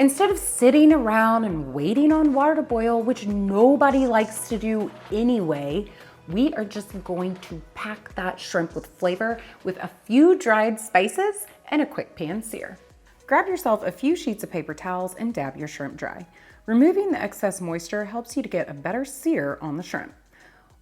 Instead of sitting around and waiting on water to boil, which nobody likes to do anyway, we are just going to pack that shrimp with flavor with a few dried spices and a quick pan sear. Grab yourself a few sheets of paper towels and dab your shrimp dry. Removing the excess moisture helps you to get a better sear on the shrimp.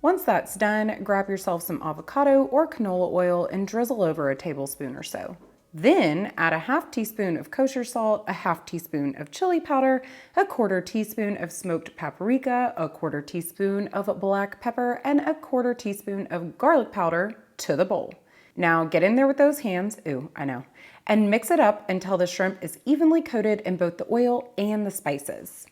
Once that's done, grab yourself some avocado or canola oil and drizzle over a tablespoon or so. Then add a half teaspoon of kosher salt, a half teaspoon of chili powder, a quarter teaspoon of smoked paprika, a quarter teaspoon of black pepper, and a quarter teaspoon of garlic powder to the bowl. Now get in there with those hands, ooh, I know, and mix it up until the shrimp is evenly coated in both the oil and the spices.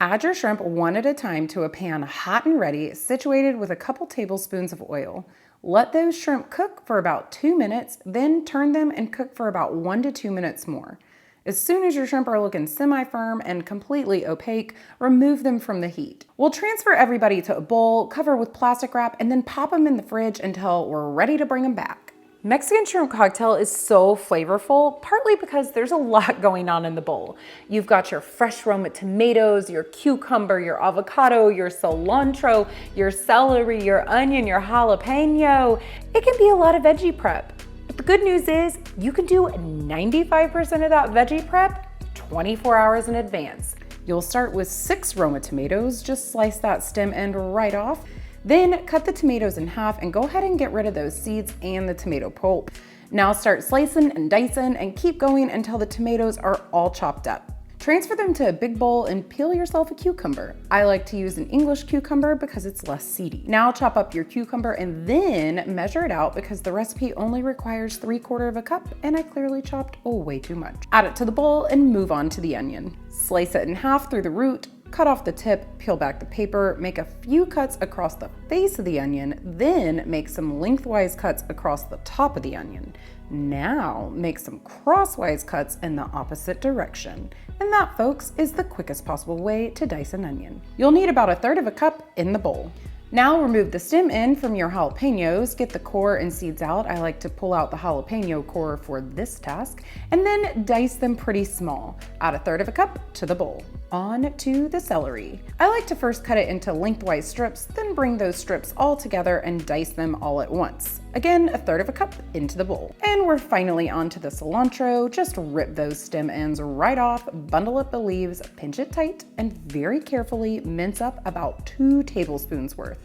Add your shrimp one at a time to a pan hot and ready, situated with a couple tablespoons of oil. Let those shrimp cook for about 2 minutes, then turn them and cook for about 1 to 2 minutes more. As soon as your shrimp are looking semi-firm and completely opaque, remove them from the heat. We'll transfer everybody to a bowl, cover with plastic wrap, and then pop them in the fridge until we're ready to bring them back. Mexican shrimp cocktail is so flavorful, partly because there's a lot going on in the bowl. You've got your fresh Roma tomatoes, your cucumber, your avocado, your cilantro, your celery, your onion, your jalapeno. It can be a lot of veggie prep. But the good news is you can do 95% of that veggie prep 24 hours in advance. You'll start with 6 Roma tomatoes, just slice that stem end right off. Then cut the tomatoes in half and go ahead and get rid of those seeds and the tomato pulp. Now start slicing and dicing and keep going until the tomatoes are all chopped up. Transfer them to a big bowl and peel yourself a cucumber. I like to use an English cucumber because it's less seedy. Now chop up your cucumber and then measure it out because the recipe only requires 3/4 cup and I clearly chopped way too much. Add it to the bowl and move on to the onion. Slice it in half through the root, cut off the tip, peel back the paper, make a few cuts across the face of the onion, then make some lengthwise cuts across the top of the onion. Now make some crosswise cuts in the opposite direction. And that, folks, is the quickest possible way to dice an onion. You'll need about 1/3 cup in the bowl. Now remove the stem end from your jalapenos, get the core and seeds out. I like to pull out the jalapeno core for this task, and then dice them pretty small. Add 1/3 cup to the bowl. On to the celery. I like to first cut it into lengthwise strips, then bring those strips all together and dice them all at once. Again, 1/3 cup into the bowl. And we're finally on to the cilantro. Just rip those stem ends right off, bundle up the leaves, pinch it tight, and very carefully mince up about 2 tablespoons worth.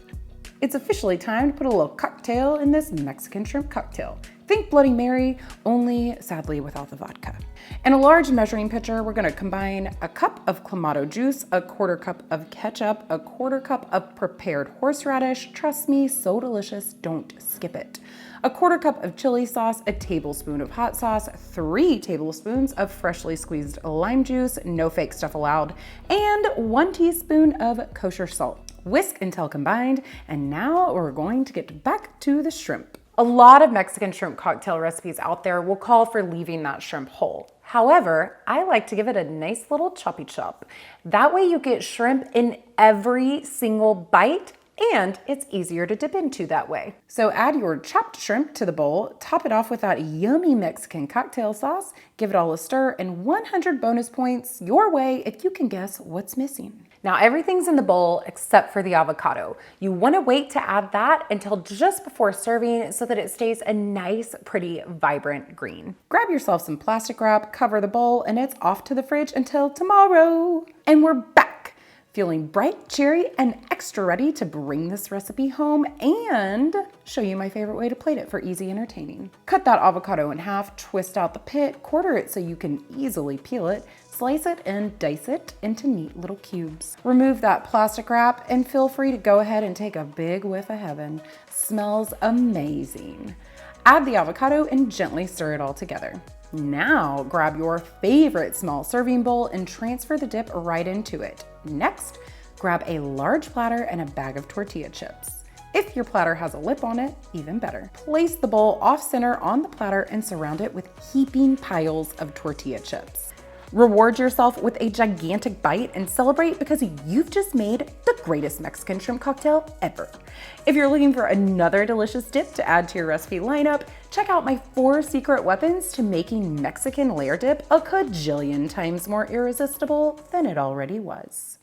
It's officially time to put a little cocktail in this Mexican shrimp cocktail. Think Bloody Mary, only sadly without the vodka. In a large measuring pitcher, we're gonna combine a cup of clamato juice, 1/4 cup of ketchup, 1/4 cup of prepared horseradish. Trust me, so delicious, don't skip it. 1/4 cup of chili sauce, a tablespoon of hot sauce, 3 tablespoons of freshly squeezed lime juice, no fake stuff allowed, and 1 teaspoon of kosher salt. Whisk until combined, and now we're going to get back to the shrimp. A lot of Mexican shrimp cocktail recipes out there will call for leaving that shrimp whole. However, I like to give it a nice little choppy chop. That way you get shrimp in every single bite, and it's easier to dip into that way. So add your chopped shrimp to the bowl, top it off with that yummy Mexican cocktail sauce, give it all a stir, and 100 bonus points your way if you can guess what's missing. Now everything's in the bowl except for the avocado. You want to wait to add that until just before serving so that it stays a nice, pretty, vibrant green. Grab yourself some plastic wrap, cover the bowl, and it's off to the fridge until tomorrow. And we're back, feeling bright, cheery, and extra ready to bring this recipe home and show you my favorite way to plate it for easy entertaining. Cut that avocado in half, twist out the pit, quarter it so you can easily peel it, slice it and dice it into neat little cubes. Remove that plastic wrap and feel free to go ahead and take a big whiff of heaven. Smells amazing. Add the avocado and gently stir it all together. Now grab your favorite small serving bowl and transfer the dip right into it. Next, grab a large platter and a bag of tortilla chips. If your platter has a lip on it, even better. Place the bowl off center on the platter and surround it with heaping piles of tortilla chips. Reward yourself with a gigantic bite and celebrate because you've just made the greatest Mexican shrimp cocktail ever. If you're looking for another delicious dip to add to your recipe lineup, Check out my 4 secret weapons to making Mexican layer dip a cajillion times more irresistible than it already was.